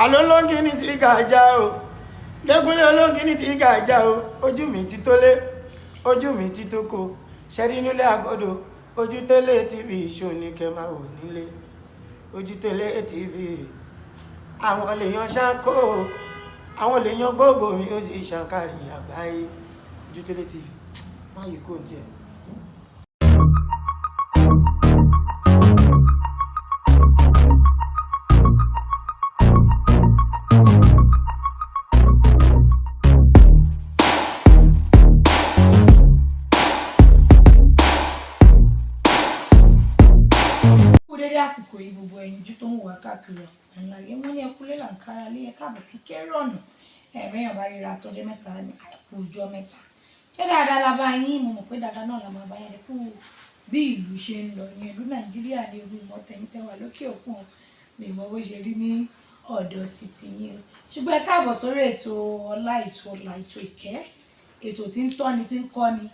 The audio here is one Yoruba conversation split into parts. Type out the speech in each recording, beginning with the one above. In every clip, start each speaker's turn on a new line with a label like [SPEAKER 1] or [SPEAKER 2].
[SPEAKER 1] àlọ́ lóńgì ní ti gàjà o lẹ́gúnlé olóńgì ní ti gàjà o ojú mi ti tólé ojú mi ti tóko ṣẹ́rí nílé àgọ́dọ̀ ojú télé tv ṣó ní kẹ́ máa wò nílé ojú télé tv àwọn lèèyàn ṣáńkó àwọn lèèyàn gbogbo mi ó sì ṣàǹkàrí àgbáyé ojú télé tv má yìí kò tiẹ̀.
[SPEAKER 2] àsìkò yìí gbogbo ẹyinjú tó ń wà káàkiri ọ̀nà ayé wọn ní ẹkúlé làǹkárá lé ẹ̀ka àbùkù kéré ọ̀nà ẹ̀mẹ́yàn bá ríra tọ́jọ́ mẹ́ta ní àìkú ọjọ́ mẹ́ta ṣé dáadáa la bá yín mo mọ̀ pé dáadáa náà la máa bá yín kú bí ìlú ṣe ń lọ ìyẹn ìlú nàìjíríà ní orí ìmọ̀ tẹ̀yìntẹ̀wà lókè òkun lè mọ bó ṣe rí ní ọ̀dọ̀ títí yín ṣùgbọ́n ẹ káàbọ̀ sórí ètò ọlá ètò ìkẹ́ ètò tí ń tọ́ni tí ń kọ́ni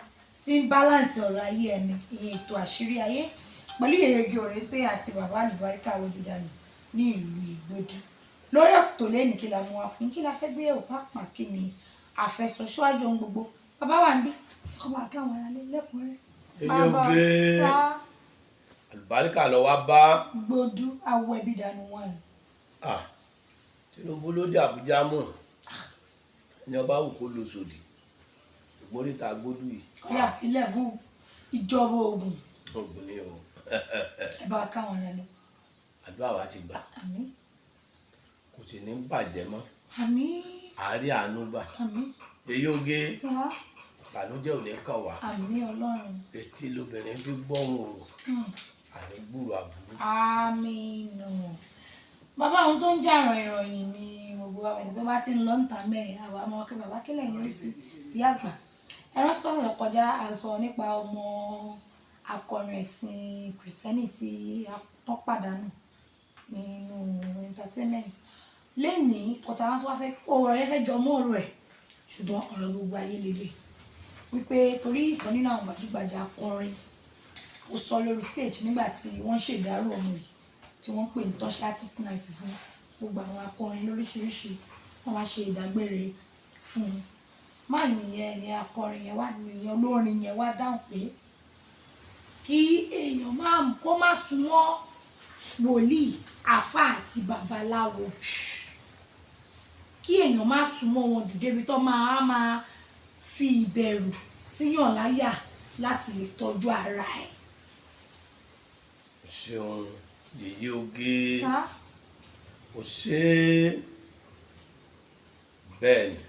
[SPEAKER 2] tí ń báláǹsì ọ̀rọ̀ ayé ẹni ìyẹn ètò àṣírí ayé pẹ̀lú Yèyé Òrété àti bàbá àlùbáríkà Awódúdànù ní ìlú Ìgbòdú lórí ọ̀tọ̀ lẹ́nìí kí la mú wa fún kí la fẹ́ gbé ẹ̀wò pàápàá kí ni àfẹsọ̀ ṣíwájú ohun gbogbo bàbá wa ń bí ọba àkáwọn ará lé lẹ́kùnrin
[SPEAKER 3] bàbá sá àlùbáríkà lọ wá bá
[SPEAKER 2] Ìgbòdú Awódúdànù wọn.
[SPEAKER 3] Tinubu ló dé Àbújá mọ̀ ní ọba wù kó lọ sódì ìgbóríta gbódù yìí.
[SPEAKER 2] kọ́lá filẹ̀ fún ìjọba Ògùn.
[SPEAKER 3] Ògùn ni o.
[SPEAKER 2] ẹ bá káwọn ará lé.
[SPEAKER 3] àdúrà wa ti gbà.
[SPEAKER 2] àmín.
[SPEAKER 3] kò sì ní bàjẹ́ mọ́.
[SPEAKER 2] àmín.
[SPEAKER 3] àárí àánú gbà.
[SPEAKER 2] àmín.
[SPEAKER 3] Yèyé Oge
[SPEAKER 2] sá.
[SPEAKER 3] ìbànújẹ́ ò ní kàn wá.
[SPEAKER 2] àmín Ọlọ́run.
[SPEAKER 3] etí lóbìnrin fi gbọ́hùn òrò àní gbúrò àbúrú.
[SPEAKER 2] àmín nù. bàbá àwọn tó ń jà ìròyìn ni gbogbo àwọn ẹni tó bá ti ń lọ ń ta mẹ́rin àwọn ọmọ ọkẹ́ bàbá kílẹ̀ yín rí sí bí àgbà ẹran sípàṣẹ kọjá à ń sọ nípa ọmọ akọrin ẹ̀sìn kìrìsìtẹ́nì tí wọ́n pàdánù nínú entertainment lẹ́nìí kọta wọn tó wá fẹ́ ọ̀rọ̀ yẹn fẹ́ jọ mọ́ ọ̀rọ̀ ẹ̀ ṣùgbọ́n ọ̀rọ̀ gbogbo ayé lélẹ̀ wípé torí ìkan nínú àwọn gbajúgbajà akọrin ó sọ lórí stage nígbà tí wọ́n ṣèdárò ọmọ yìí tí wọ́n pè ní Touch Artist Night fún gbogbo àwọn akọrin lóríṣiríṣi wọ́n wá ṣe ìdágbére fún un má nìyẹn yẹn akọrin yẹn wá nìyẹn olórin yẹn wá dáhùn pé kí èèyàn kó má súnmọ́ wòlíì àfáà àti babaláwo kí èèyàn má súnmọ́ wọn jù débi tó máa fi ìbẹ̀rù síyàn láyà láti lè tọ́jú ara ẹ̀.
[SPEAKER 3] ṣeun Yèyé Oge
[SPEAKER 2] sá.
[SPEAKER 3] kò ṣe bẹ́ẹ̀ ni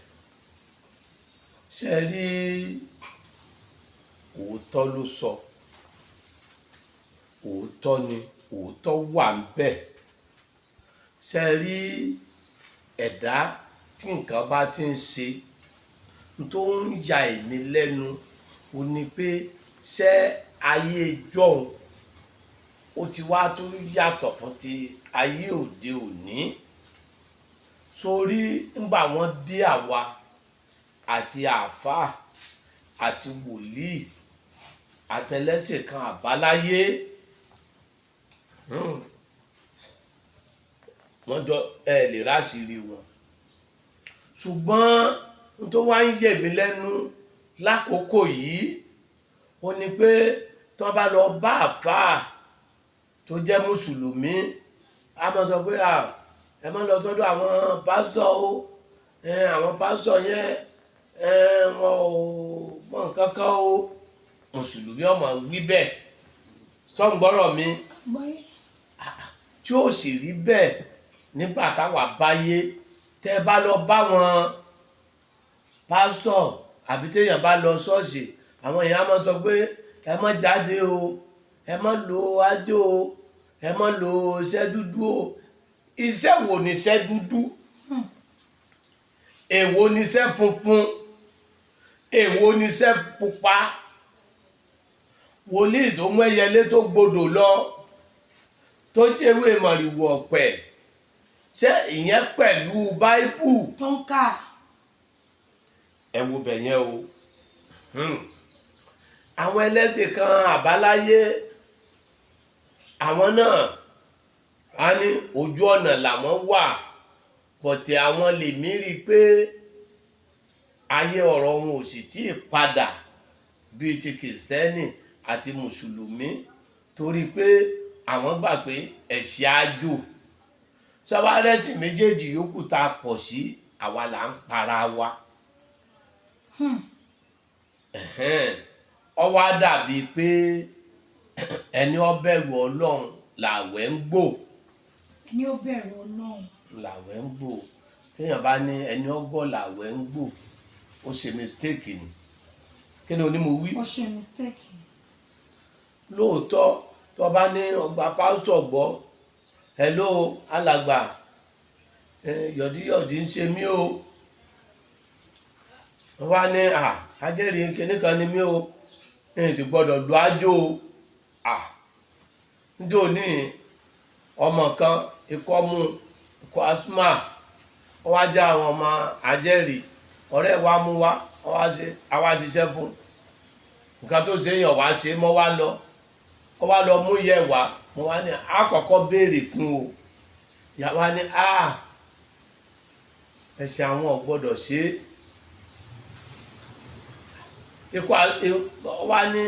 [SPEAKER 3] ṣe rí òótọ́ ló sọ òótọ́ ni òótọ́ wà ń bẹ̀ ṣe rí ẹ̀dá tí nǹkan bá ti ń ṣe tó ń ya èmi lẹ́nu ó ní pé ṣé ayé jọ̀hún ó ti wá tó yàtọ̀ fún ti ayé òde òní sórí ńgbà wọ́n bí àwa àti àáfàá àti wòlíì àtẹlẹsẹ̀ kan àbáláyé wọ́n jọ lè ráṣìírí wọn ṣùgbọ́n tó wá ń yẹ̀ mí lẹ́nu lákòókò yìí ó ní pé tí wọ́n bá lọ bá àáfàá tó jẹ́ mùsùlùmí a máa sọ pé ẹ máa lọ sọ́dọ̀ àwọn pásítọ̀ o àwọn pásítọ̀ yẹn wọn ò mọ nǹkan kan o mùsùlùmí ọmọ wí bẹ́ẹ̀ sọ́ngbọ́rọ̀ mi tí ó sì rí bẹ́ẹ̀ nígbà táwa báyé tẹ́ bá lọ bá wọn pásítọ̀ àbí téèyàn bá lọ ṣọ́ọ̀ṣì àwọn èèyàn máa sọ pé ẹ má jáde o ẹ má lo ájò o ẹ má lo iṣẹ́ dúdú o iṣẹ́ wo ni iṣẹ́ dúdú èwo ni iṣẹ́ funfun èwo ni iṣẹ́ pupa wòlíì tó mú ẹyẹlé tó gbọdọ̀ lọ tó jẹ́wé màrìwò ọ̀pẹ ṣé ìyẹn pẹ̀lú báíbù
[SPEAKER 2] tó ń kà
[SPEAKER 3] ẹ wo bẹ̀ yẹn o àwọn ẹlẹ́sìn kan àbáláyé àwọn náà á ní ojú ọ̀nà làwọn wà bọ̀tẹ̀ àwọn lèmi rí i pé ayé ọ̀rọ̀ wọn ò sì tí ì padà bíi ti kìrìsìtẹ́nì àti mùsùlùmí torí pé àwọn gbà pé ẹ̀sìn àjò sọ́wárẹ́sì méjèèjì yòókù tá a pọ̀ sí àwa là ń para wa. Ó wá dàbí pé ẹni ó bẹ̀rù Ọlọ́run làwẹ̀ ń gbò.
[SPEAKER 2] ẹni ó bẹ̀rù Ọlọ́run
[SPEAKER 3] làwẹ̀ ń gbò téèyàn bá ní ẹni ó gọ̀ làwẹ̀ ń gbò ó ṣe mistake ni kí ni onímọ̀ wí.
[SPEAKER 2] ó ṣe mistake.
[SPEAKER 3] lóòótọ́ tó bá ní ọgbà pásítọ̀ gbọ́ hello alàgbà yọ̀díyọ̀dí ń ṣe mí o wọ́n wá ní ajẹ́rìí kinní kan ni mí o èyí sì gbọ́dọ̀ lu ájò njó ní ọmọ kan ikọ́ mú ikọ́ asúmà wọ́n wá já àwọn ọmọ ajẹ́rìí ọ̀rẹ́ wa mú wa àwa ṣiṣẹ́ fún nǹkan tó ṣe yàn wá ṣe mọ́ wá lọ mú yẹ wá mo wá ní àkọ́kọ́ béèrè fún o ìyàwó ní ẹ̀sìn àwọn ò gbọ́dọ̀ ṣe ikú wá ní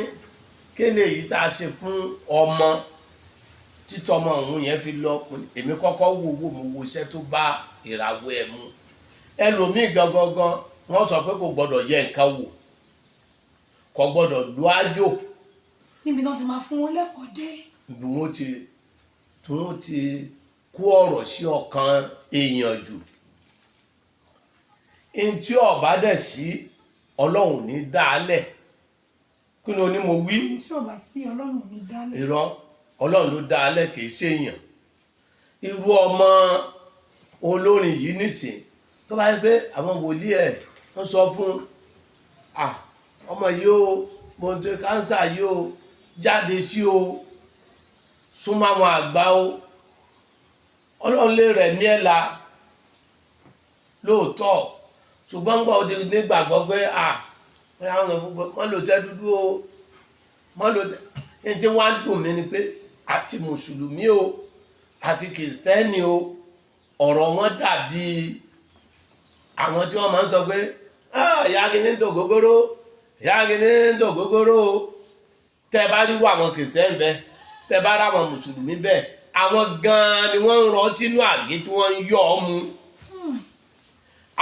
[SPEAKER 3] kéde yìí tá a ṣe fún ọmọ títọ́ ọmọ òun yẹn fi lọ èmi kọ́kọ́ mo wo iṣẹ́ tó bá ìràwọ̀ ẹ̀ mu ẹlòmíì gangan wọ́n sọ pé kò gbọ́dọ̀ yẹ nǹkan wò kò gbọ́dọ̀ lu ájò.
[SPEAKER 2] níbi náà ti máa fún wọn lẹ́kọ̀ọ́ dé.
[SPEAKER 3] bí wọ́n ti kó ọ̀rọ̀ sí ọkàn èèyàn jù ntí ọba dẹ̀ sí Ọlọ́run ní dálẹ̀ kí ni onímọ̀ wí.
[SPEAKER 2] ntí ọba sí Ọlọ́run ní dálẹ̀.
[SPEAKER 3] irọ́ Ọlọ́run ló dálẹ̀ kì í ṣèèyàn irú ọmọ olórin yìí nìsín tó bá yẹ pé àwọn wòlíì ẹ̀ wọ́n sọ fún ọmọ yìí o bọ̀ǹtẹ kánsà yìí o jáde sí o súnmọ́ àwọn àgbà o Ọlọ́run lè rẹ̀ ní ẹ̀la lóòótọ́ ṣùgbọ́n gbọ́ ó ti nígbàgbọ́ pé wọ́n lò tẹ́ dúdú o wọ́n lò tẹ́ ẹni tí wọ́n á dùn mí ni pé àti mùsùlùmí o àti kìrìsìtẹ́nì o ọ̀rọ̀ wọn dàbí àwọn tí wọ́n máa ń sọ pé ìyá kìíní ń dògógóró ìyá kìíní ń dògógóró tẹ́ bá rí wọ àwọn kìrìsìtẹ́nì bẹ́ẹ̀ tẹ́ bá rí àwọn mùsùlùmí bẹ́ẹ̀ àwọn gan-an ni wọ́n ń rọ sínú àgé tí wọ́n ń yọ ọ́ mu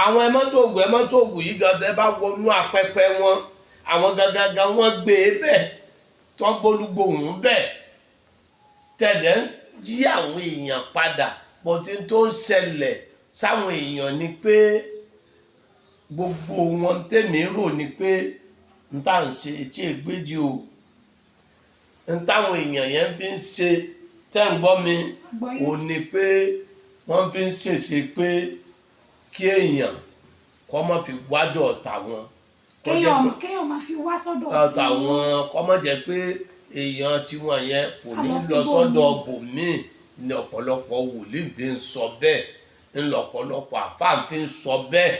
[SPEAKER 3] àwọn ẹmọ́tòògùn yìí gan tẹ́ bá wọnú apẹpẹ wọn àwọn gangan wọ́n gbé e bẹ́ẹ̀ tí wọ́n gbólúgbòhùn bẹ́ẹ̀ tẹ̀lé ń yí àwọn èèyàn padà bọ́tí tó ń ṣẹlẹ̀ sáwọn èèyàn ni pé gbogbo wọn tèmi rò ni pé n tá à ń ṣe etí ègbéjì o n táwọn èèyàn yẹn fi ń ṣe tẹ́ ń gbọ́ mi ò ní pé wọ́n fi ń ṣèṣe pé kí èèyàn kọ́ mọ́ fi wádọ̀ tàwọn.
[SPEAKER 2] kéèyàn máa fi wá sọ́dọ̀
[SPEAKER 3] tàwọn kọ́ mọ́ jẹ́ pé èèyàn tiwọn yẹn kò ní lọ sọ́dọ̀ bòmíì ní ọ̀pọ̀lọpọ̀ wòlíì fi ń sọ bẹ́ẹ̀ ní ọ̀pọ̀lọpọ̀ àfáà fi ń sọ bẹ́ẹ̀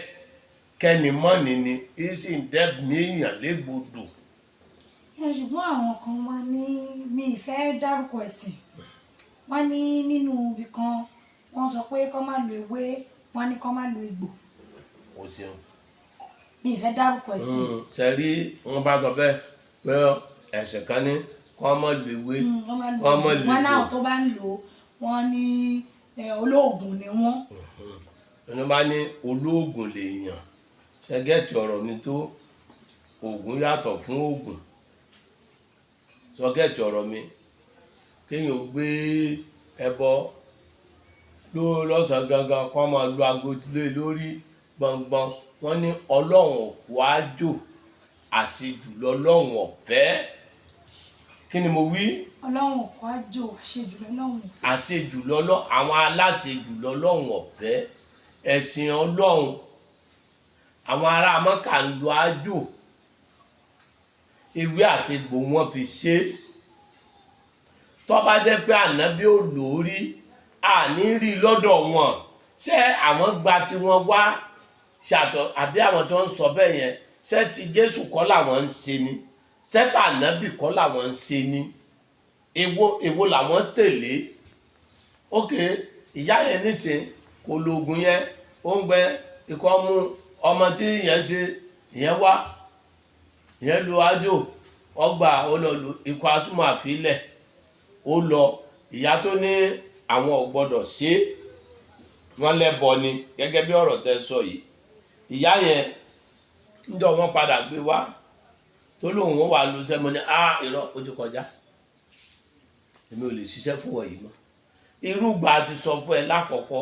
[SPEAKER 3] kẹ́ni mọ́ni ni ìsìn dẹ́bi èèyàn légbodò.
[SPEAKER 2] ṣùgbọ́n àwọn kan wá ní mi ìfẹ́ dárúkọ ẹ̀sìn wọ́n ní nínú ibì kan wọ́n sọ pé kọ́ má lo ewé wọ́n ní kọ́ má lo egbò.
[SPEAKER 3] o ṣeun.
[SPEAKER 2] mi ìfẹ́ dárúkọ ẹ̀sìn.
[SPEAKER 3] sẹ́rí wọn bá sọ bẹ́ẹ̀ pé ẹ̀sìn kan ní kọ́ má lo ewé kọ́ má lo egbò.
[SPEAKER 2] wọ́n náà tó bá ń lò wọ́n ní olóògùn ni wọ́n.
[SPEAKER 3] ẹni bá ní olóògùn lèèyàn ṣẹ́gẹ́tì ọ̀rọ̀ mi tó oògùn yàtọ̀ fún oògùn ṣọ́gẹ́tì ọ̀rọ̀ mi kéèyàn gbé ẹbọ lọ́sàn-án gangan kọ́ máa lo agolé lórí gbọ̀ngbọ̀n wọ́n ní ọlọ́run òkú àjò àṣejù lọ́lọ́run ọ̀fẹ́ kí ni mo wí.
[SPEAKER 2] ọlọ́run òkú àjò àṣejù lọ́lọ́run ọ̀fẹ́.
[SPEAKER 3] àṣejù lọ́lọ́ àwọn aláṣejù lọ́lọ́run ọ̀fẹ́ ẹ̀sìn ọlọ́run àwọn ará Mọ́kà ń lo àjò ewé àtegbò wọn fi ṣe tó bá jẹ́ pé ànábì ò lórí àní rí lọ́dọ̀ wọn ṣé àwọn gba tí wọ́n wá ṣàtọ̀ àbí àwọn tó ń sọ bẹ́ẹ̀ yẹn ṣé ti Jésù kọ́ làwọn ń ṣe ni ṣé tànábì kọ́ làwọn ń ṣe ni èwo làwọn tẹ̀lé ókè ìyá yẹn nísìn kò lo oògùn yẹn ó ń gbẹ ikọ́ mú ọmọ tí ìyẹn ṣe ìyẹn wá ìyẹn lu ájò ọgbà ó lọ lu ikọ́ asúmọ̀ àfilẹ̀ ó lọ ìyá tó ní àwọn ò gbọdọ̀ ṣe wọ́n lẹ́bọ ni gẹ́gẹ́ bí ọ̀rọ̀ tẹ́ sọ yìí ìyá yẹn níjọ́ wọ́n padà gbé wá tó lóun ó wà lu sẹ́mo ní irọ́ ó ti kọjá èmi ò lè ṣiṣẹ́ fún wọ̀nyí mọ́ irúgbà ti sọ fún ẹ lákọ̀ọ́kọ́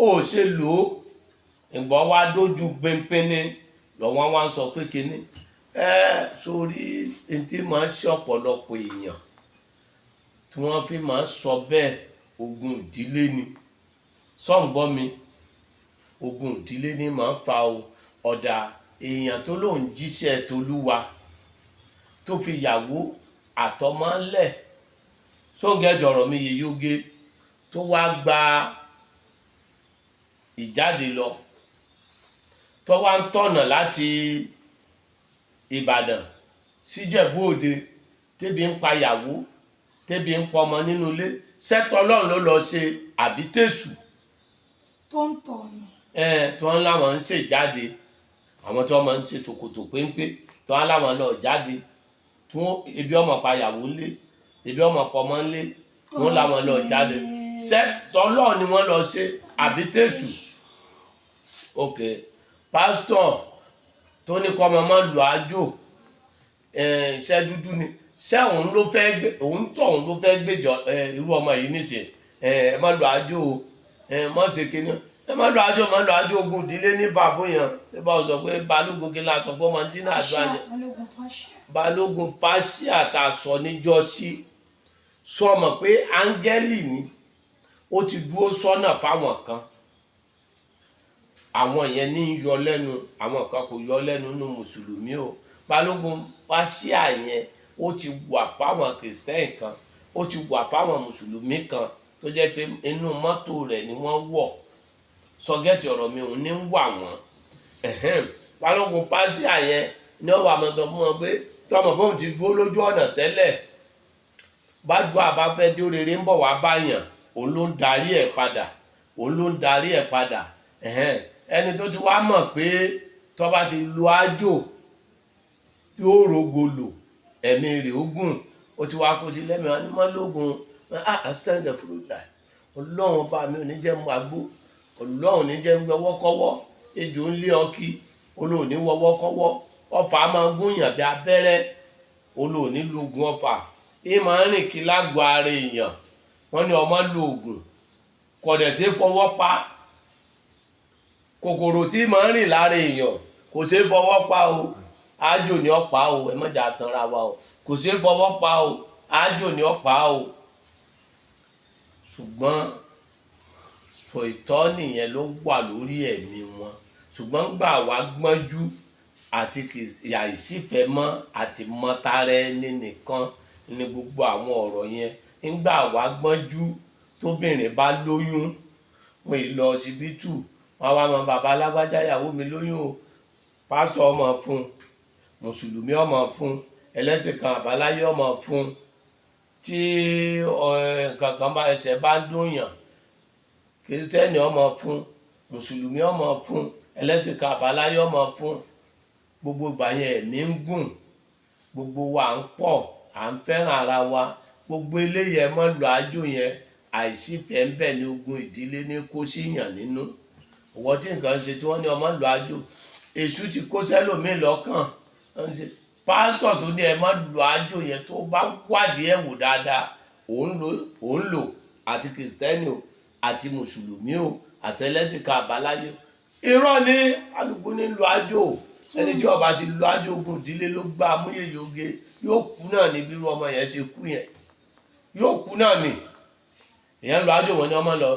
[SPEAKER 3] ó ṣe lò ó ìgbọ́ wá dójú pínpínní lọ́wọ́ wá ń sọ pé kínní sórí ntí máa ń ṣe ọ̀pọ̀lọpọ̀ èèyàn tí wọ́n fi máa ń sọ bẹ́ẹ̀ ogun ìdílé ni sọ́ǹgbọ́ mi ogun ìdílé ni máa ń fa ọ̀dà èèyàn tó lóun jíṣẹ́ tolúwa tó fi yàwó àtọmọ ńlẹ̀ tó gẹ́jọ̀rọ̀ mi yẹ yóge tó wá gba ìjáde lọ tó wá ń tọ̀nà láti Ìbàdàn síjẹ̀bú Òde tẹ́bi ń pa yàwó tẹ́bi ń pa ọmọ nínú ilé sẹ́tọ̀ Ọlọ́run ló lọ ṣe àbí tẹ̀sù
[SPEAKER 2] tó ń tọ̀nà.
[SPEAKER 3] tí wọ́n láwọn ń ṣe jáde àwọn tí wọ́n máa ń ṣe ṣòkòtò péńpé tí wọ́n láwọn lọ jáde tí wọ́n ebi ọmọ pa yàwó ńlé ebi ọmọ pa ọmọ ńlé wọ́n láwọn lọ jáde sẹ́tọ̀ Ọlọ́run ni wọ́n lọ ṣe àbí tẹ̀sù. ok pásítọ̀ tó ní kọ́ ọmọ máa lò ájò iṣẹ́ dúdú ni ṣé òun ló fẹ́ gbé òun tó òun ló fẹ́ gbèjọ irú ọmọ yìí níṣẹ́ ẹ má lò ájò má ṣe kíní ẹ má lò ájò ogun ìdílé ní bàbá yẹn ṣé bá sọ pé balógun kí n láti sọ pé ọmọ dínà àdúrà yẹn balógun pàṣíà tá a sọ níjọ́sí sọ mọ̀ pé áńgẹ́lì ni ó ti dúró sọ́nà fáwọn kan àwọn yẹn ní yọ lẹ́nu àwọn kan kò yọ lẹ́nu nínú mùsùlùmí o balógun pàṣíà yẹn ó ti wà fáwọn kìrìsìtẹ́nì kan ó ti wà fáwọn mùsùlùmí kan tó jẹ́ pé inú mọ́tò rẹ̀ ni wọ́n wọ̀ sọgẹ́tì ọ̀rọ̀ mi òun ní ń wà wọ́n balógun pàṣíà yẹn ní ọ̀wà àmọ́sọ fún wọn pé tọmọ bóun ti dúró lójú ọ̀nà tẹ́lẹ̀ bájú àbáfẹ́ tí ó rere ń bọ̀ wá báyàn òun ló ń darí ẹ̀ padà ẹni tó ti wá mọ̀ pé tó bá ti lo ájò tí ó rògbòlò ẹ̀mí rẹ̀ ogun ó ti wá kó ti lẹ́mìí wọn ní mọ́ lógun àṣìṣẹ́ fúrúdà Ọlọ́run bá mi ò ní jẹ́ mú agbó Ọlọ́run ní jẹ́ wọ́wọ́kọ́wọ́ ejò ń lé ọkí olóòní wọ́wọ́kọ́wọ́ ọfà máa gúnyàn bí abẹ́rẹ́ olóòní lóògùn ọfà yìí máa ń rìn kí lágbo ara èèyàn wọ́n ní ọmọ lóògùn kọ̀dẹ̀ tí fọwọ́ pa kòkòrò tí máa ń rìn lára èèyàn kò ṣeé fọwọ́ pa o ájò ní ọ̀pá o ẹ mọ̀jà tanra wa o kò ṣeé fọwọ́ pa o ájò ní ọ̀pá o ṣùgbọ́n sọ ìtọ́ni yẹn ló wà lórí ẹ̀mí wọn ṣùgbọ́n gbà wá gbọ́njú àti àìsífẹ́ mọ́ àti mọ́tara ẹni nìkan ní gbogbo àwọn ọ̀rọ̀ yẹn ńgbà wá gbọ́njú tóbìnrin bá lóyún wọn ì lọ ọsibítù wọn wá mọ bàbá alágbájá ìyàwó mi lóyún o pásọ ọmọ fún mùsùlùmí ọmọ fún ẹlẹ́sìn kan àbáláyé ọmọ fún tí nǹkan kan bá ẹsẹ̀ bá ń dùnyàn kìrìsìtẹ́nì ọmọ fún mùsùlùmí ọmọ fún ẹlẹ́sìn kan àbáláyé ọmọ fún gbogbo ìgbà yẹn ẹ̀mí ń gùn gbogbo wa ń pọ̀ à ń fẹ́ràn ara wa gbogbo eléyẹ mọ́ lọ ájò yẹn àìsífẹ́ ń bẹ ní ogun ìdílé ní kó síyàn nínú òwò tí nǹkan ṣe tí wọ́n ní ọmọ lọ ájò èṣù ti kó sẹ́lòmíì lọ́kàn pásítọ̀ tó ní ẹ mọ́ lọ ájò yẹn tó bá wádìí ẹ̀ wò dáadáa òun lò àti kìrìsìtẹ́nì o àti mùsùlùmí o àtẹlẹ́sìn kan àbáláyé irọ́ ní alùpùpù ní lọ ájò ẹni tí ọba ti lọ ájò ogun ìdílé ló gbá amúyẹyẹ oge yóò kú náà ní bírú ọmọ yẹn ṣe kú yẹn yóò kú náà ní èèyàn lọ ájò wọn ni ọmọ lọ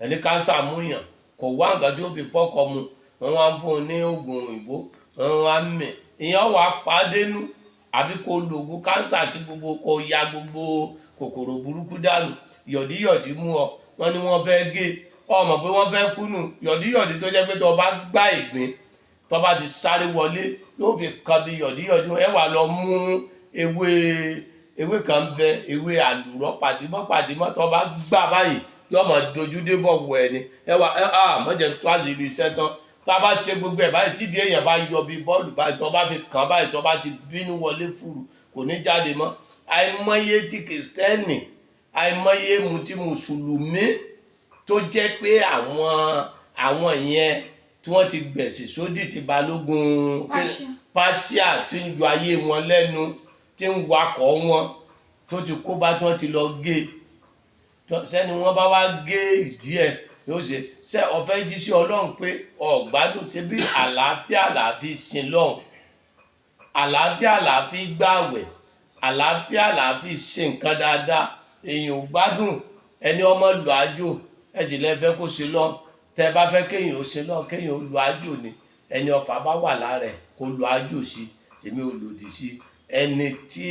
[SPEAKER 3] ẹni kánsà múyàn kò wá nǹkan tí ó fi fọ́kọ mu wọn wá ń fún un ní oògùn òyìnbó wọn wá ń mì ìyẹn wà pàdénú àbí kò lo oògùn kánsà kí gbogbo kò ya gbogbo kòkòrò burúkú dànù yọ̀díyọ̀dí mú ọ wọn ni wọn fẹ́ gé ọmọ pé wọn fẹ́ kúnnù yọ̀díyọ̀dí tó jẹ́ pé tó bá gbá ìgbín tó bá ti sáré wọlé yóò fi kan bí yọ̀díyọ̀dí ẹ wà lọ mú ewé kan bẹ ewé àlùrọ̀ pàdímọ́ tó bá gbà báyìí yóò máa dojú dé bọ̀ wọ ẹni ẹ wà mọ̀jẹ̀ tó àṣírí iṣẹ́ tán tá a bá ṣe gbogbo ẹ̀ báyìí tídìí èèyàn bá yọ bí bọ́ọ̀lù báyìí tó bá fi kàn báyìí tó bá ti bínú wọlé fùrù kò ní jáde mọ́ àìmọye ti kìrìsìtẹ́nì àìmọye mutí mùsùlùmí tó jẹ́ pé àwọn yẹn tí wọ́n ti gbẹ̀sì sódì ti balógun pàṣíà tí ń yọ ayé wọn lẹ́nu tí ń wakọ̀ wọn tó ti kó bá tí wọ́n ti lọ gé sẹ́ni wọ́n bá wá gé ìdí ẹ̀ yóò ṣe ọ̀fẹ́ jí sí ọlọ́run pé ọ̀gbádùn ṣe bí àlàáfíà làáfi sin lọ́hùn àlàáfíà làáfi gbààwẹ̀ àlàáfíà làáfi ṣe nǹkan dáadáa èèyàn ò gbádùn ẹni ọmọ lò ájò ẹ sì lẹ́fẹ́ kó ṣe lọ tẹ bá fẹ́ kéèyàn ó ṣe lọ kéèyàn ó lò ájò ni ẹni ọfà bá wà lára ẹ̀ kó lò ájò sí èmi ò lòdì sí ẹni tí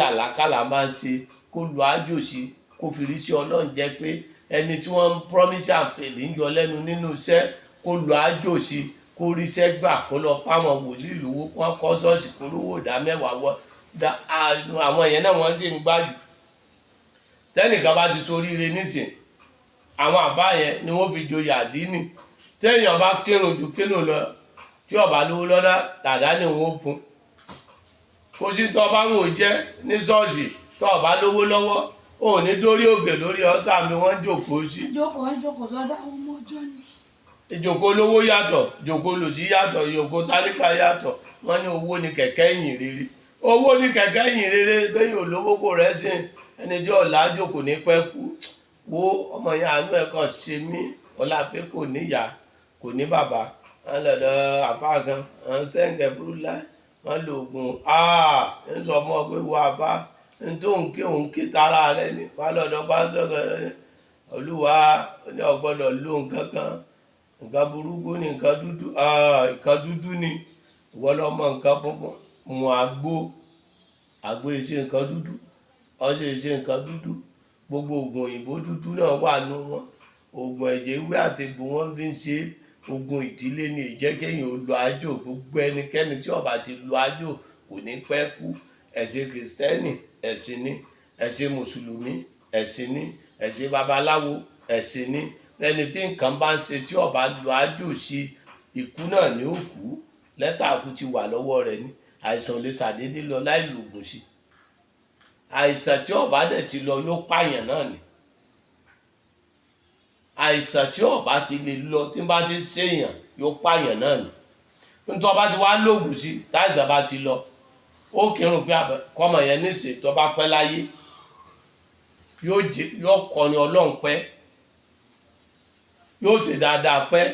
[SPEAKER 3] àlákàlà máa ń ṣe kó lò ájò sí kó fi rí sí ọlọ́run jẹ́ pé ẹni tí wọ́n ń promise and fail ń yọ lẹ́nu nínú iṣẹ́ kó lò ájò sí kó ríṣẹ́ gbà kó lọ fáwọn wòlíì lówó kó wọ́n kọ́ ṣọ́ọ̀ṣì kó lówó ìdá mẹ́wàá wọ́ àwọn yẹn náà wọ́n sì ń gbájú tẹ́nìkan bá ti soríire nísìn àwọn àbá yẹn ni wọ́n fi joyè àdínì téèyàn bá kírun ju kírun lọ tí ọba lówó lọ́dá dàdá ni wọ́n fún kò sí tó bá wò jẹ́ ní ṣọ́ọ̀ṣì tó ọba lówó lọ́wọ́ ò ní dórí ògè lórí ọ̀tá mi wọ́n jókòó sí.
[SPEAKER 2] jókòó sọ́dọ̀ àwọn ọmọ ọjọ́ ni.
[SPEAKER 3] ìjókòó olówó yàtọ̀ ìjókòó olòṣì yàtọ̀ ìjókòó tálíkà yàtọ̀ wọ́n ní owó ní kẹ̀kẹ́ ìyìn rere owó ní kẹ̀kẹ́ ìyìn rere bẹ́ẹ̀ olówó kò rẹ́ sí ẹni tí ọ̀làjò kò ní pẹ́ kú wo ọmọ yẹn àánú ẹ̀ kàn ṣe mí ọlá pé kò níyà kò ní bàbá wọn lọ́dọ̀ àbá kan wọn stẹ́ǹkẹ̀ fúrúlá wọn lo oògùn ń sọ fún ọ pé wo àbá ń tó ń ké tara rẹ ni wọn lọ́dọ̀ bá sọ̀rọ̀ olúwa ní ọgbọ́dọ̀ ló nǹkan kan nǹkan burúkú ní nǹkan dúdú ni ìwọ lọmọ nǹkan funfun mu àgbo ìṣe nǹkan dúdú ọṣẹ ìṣe nǹkan dúdú gbogbo oògùn òyìnbó dúdú náà wà nù wọn oògùn ẹ̀jẹ̀ ewé àtegbò wọn fi ń ṣe oògùn ìdílé ní ìjẹ́kẹ́yìn ó lo àjò gbogbo ẹnikẹ́ni tí ó bá ti lo àjò kò ní pẹ́ kú ẹ̀sìn kìrìsìtẹ́nì ẹ̀sìn ni ẹ̀sìn mùsùlùmí ẹ̀sìn ni ẹ̀sìn babaláwo ẹ̀sìn ni ẹni tí nǹkan bá ń ṣe tí ó bá lo àjò sí ikú náà ni ó kú lẹ́tà kú ti wà lọ́wọ́ rẹ̀ ní àìsàn lè ṣàdédé lọ láì lògùn sí àìsàn tí ó bá dẹ̀ ti lọ yóò pààyàn náà ni àìsàn tí ó bá ti lè lọ tí bá ti ṣèyàn yóò pààyàn náà ni nítorí ọba ti wá lògùn sí táìsàn bá ti lọ ó kírun pé kọ́mọ yẹn níṣe tó bá pẹ́ láyé yóò kọrin ọlọ́run pẹ́ yóò ṣe dáadáa pẹ́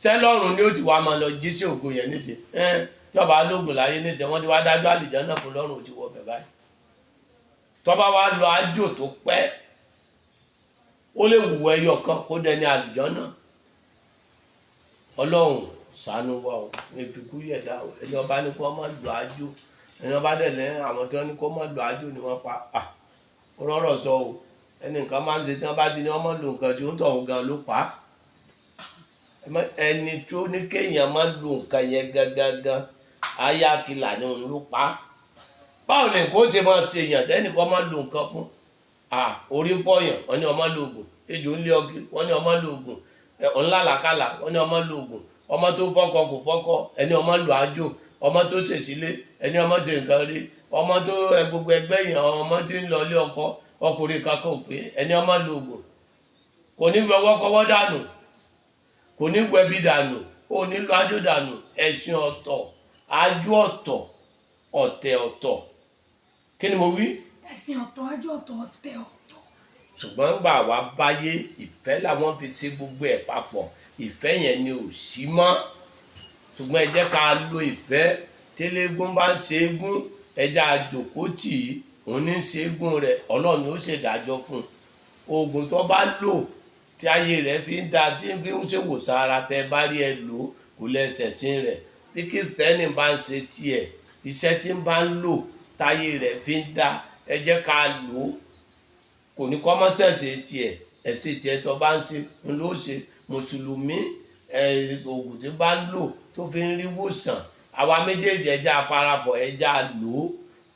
[SPEAKER 3] sẹ́lọ́run ni ó ti wá máa lọ jí sí ògo yẹn níṣe tí ọba lògùn láyé níṣe wọ́n ti wá dájọ́ àlìjánnà fún lọ́run ò ti wọ bẹ̀ báyìí tọ́ba wa lọ àjò tó pẹ́ ó lè wù ẹyọ kan kó dẹni àlùjánnà ọlọ́run ṣàánú wa o ní ìfikú yẹ̀dá o ẹni ọba ní kó má lọ àjò ẹni ọba dẹ̀ lẹ́yìn àwọn tí wọ́n ní kó má lọ àjò ni wọ́n pa rọ́rọ̀ sọ o ẹni nǹkan máa ń ṣe tí wọ́n bá ti ní ọmọ lò nǹkan tí ó ń tọ̀ gan ló pa ẹni tó ní kéèyàn má lò nǹkan yẹn gangan ayákìlà ni òun ló pa báwo ni kò ṣe máa ṣe èèyàn tẹ́nì kan máa lo nǹkan fún orí fọyàn wọ́n ní ọmọ lo oògùn ejò ń lé ọgì wọ́n ní ọmọ lo oògùn ńlálàkàlà wọ́n ní ọmọ lo oògùn ọmọ tó fọ́kọ kò fọ́kọ ẹni ọmọ lo àjò ọmọ tó ṣèṣílé ẹni ọmọ ṣe nǹkan rí ọmọ tó gbogbo ẹgbẹ́ yìí ọmọ tí ń lọ ilé ọkọ ọkùnrin kankan ò pé ẹni ọmọ lo oògùn kò ní wẹ wọ́kọ́wọ́ dànù kò ní wẹ bí dànù ó ní lo àjò dànù ẹ̀sìn ọ̀tọ̀ àjò ọ̀tọ̀ ọ̀tẹ̀ ọ̀tọ̀ kí ni mo wí.
[SPEAKER 2] ẹ̀sìn ọ̀tọ̀ àjò ọ̀tọ̀ ọ̀tẹ̀ ọ̀tọ̀.
[SPEAKER 3] ṣùgbọ́n gbà wá báyé ìfẹ́ làwọn fi ṣe gbogbo ẹ̀ papọ̀ ìfẹ́ yẹn ni ò sí mọ́ ṣùgbọ́n ẹ jẹ́ ká lo ìfẹ́ tẹ́lẹ́gún bá ń ṣe égún ẹja àjòkó tì í òun ní ṣe égún rẹ̀ ọlọ́run ó ṣèdájọ́ fún un oògùn tó bá lò tí ayé rẹ̀ fi ń da tí ń fi ń ṣe wòsàn ara tẹ bá rí ẹ lò kò lẹ́sẹ̀ sí rẹ̀ bí kìrìsìtẹ́nì bá ń ṣe tiẹ̀ iṣẹ́ tí ń bá ń lò táyé rẹ̀ fi ń dá ẹ jẹ́ ká lò ó kò ní kọ́ mọ́ ṣẹ̀ṣẹ̀ tiẹ̀ ẹ̀sìn tiẹ̀ tó bá ń ṣe ń lò ó ṣe mùsùlùmí oògùn tí bá ń lò tó fi ń rí wòsàn àwa méjèèjì ẹja àparapọ̀ ẹja lò ó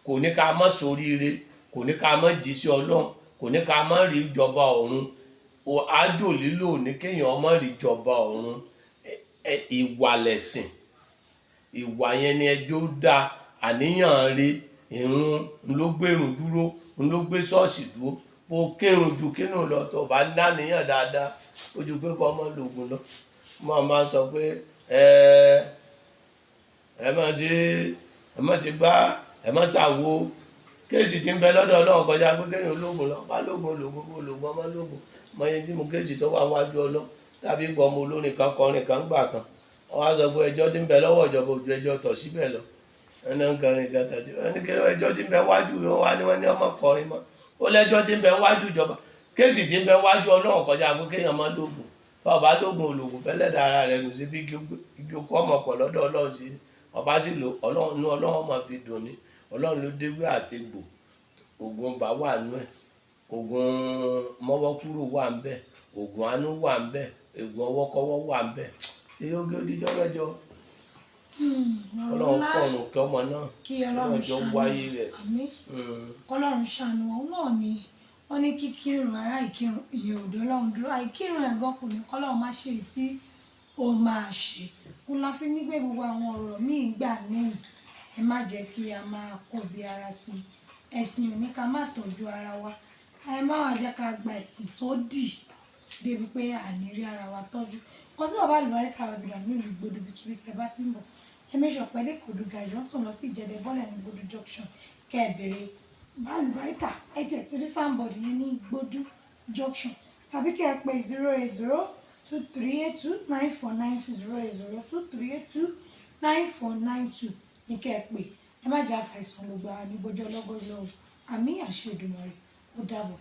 [SPEAKER 3] kò ní ká mọ́ ṣoríire kò ní ká mọ́ jí sí ọlọ́run kò ní ká mọ́ rí ìjọba ọ̀run ájò lílò ní kéèyàn ọmọ rí ìjọba ọ̀run ìwà lẹ̀sìn, ìwà yẹn ni ẹjọ́ dá, àníyàn rí ìrun ló gbèrún dúró, ló gbé ṣọ́ọ̀ṣì dúró, bó kírun ju kínú lọ tó bá dáníyàn dáadáa ojú pé kọ́ ọmọ lògùn lọ. Mo máa ń sọ pé ẹ má ti gbá, ẹ má ṣàwo, kéèsì tí ń bẹ lọ́dọ̀ Ọlọ́run kọjá pé kéèyàn ológun lọ, bá lógun ọmọ lógun, mọ iye tí mo kéèsì tó wà wájú Ọlọ́run. Tàbí gbọ́ ọmọ olórin kan kọrin kan gbà kan, wọ́n á sọ pé ẹjọ́ tí ń bẹ lọ́wọ́ ìjọba ojú ẹjọ́ tọ̀ síbẹ̀ lọ. Ẹni ń kọrin kan tàbí ẹni kí ẹjọ́ tí ń bẹ wájú wọn ní ọmọ kọrin mọ́. Ó lẹ́jọ́ tí ń bẹ wájú ìjọba, kéèsì tí ń bẹ wájú Ọlọ́run kọjá pé kéèyàn má lógun. Tó bá lógun ológun fẹ́lẹ́ dára rẹ̀ nù sí bí igi okó ọmọ pọ̀ lọ́dọ̀ Ọlọ́run sí ni. Ọba sì lò Ọlọ́run máa fi dùn ní. Ọlọ́run ló déwé àtegbò, ògùn ọba wà nú ẹ̀, ògùn mọ́wọ́ kúrò wà ń bẹ̀, ògùn àánú wà ń bẹ̀, ògùn ọwọ́kọ́wọ́ wà ń bẹ̀. Èyí ó gé odijọ́ mẹ́jọ. Ọlọ́run kọ̀ọ̀nù kí ọmọ náà
[SPEAKER 2] kí Ọlọ́run
[SPEAKER 3] jọ wáyé rẹ̀.
[SPEAKER 2] àmín. Kọ́lọ́run ṣàánú wọn náà ni wọ́n ní kíkírun ará ìkírun ìyẹn òde Ọlọ́run dúró, àìkírun ẹ̀gán kò ní kọ́lọ́run má ṣe tí ó máa ṣe. Mo la fi nígbè gbogbo àwọn ọ̀rọ̀ míì gbà míì, ẹ má jẹ́ kí a máa kọbi ara sí i. Ẹ̀sìn ò ní ká má tọ́jú ara wa, ẹ má wá jẹ́ ká gba ẹ̀sìn sódì débi pé àní rí ara wa tọ́jú. Kọ́ sí bàbá àlùbáríkà wà bìdà ní ìlú Ìgbòdù bíkíbi tẹ bá ti ń bọ̀, ẹ méṣọ̀ pẹ́lẹ́ kòdù gàjọ́ tó lọ sí Ìjẹ̀dẹ̀ bọ́lẹ̀ ní Ìgbòdù junction kẹ́ ẹ bèrè bàbá àlùbáríkà ẹ tiẹ̀ ti rí sáǹbọ̀dì yẹn ní Ìgbòdù junction, tàbí kẹ́ ẹ pé 08023829492 08023829492 ní kẹ́ ẹ pé. Ẹ má jẹ́ àfàìsàn gbogbo àwọn níbojú ọlọ́gọ́jọ́ àmì àṣẹ Èdùmàrè ó dàbọ̀.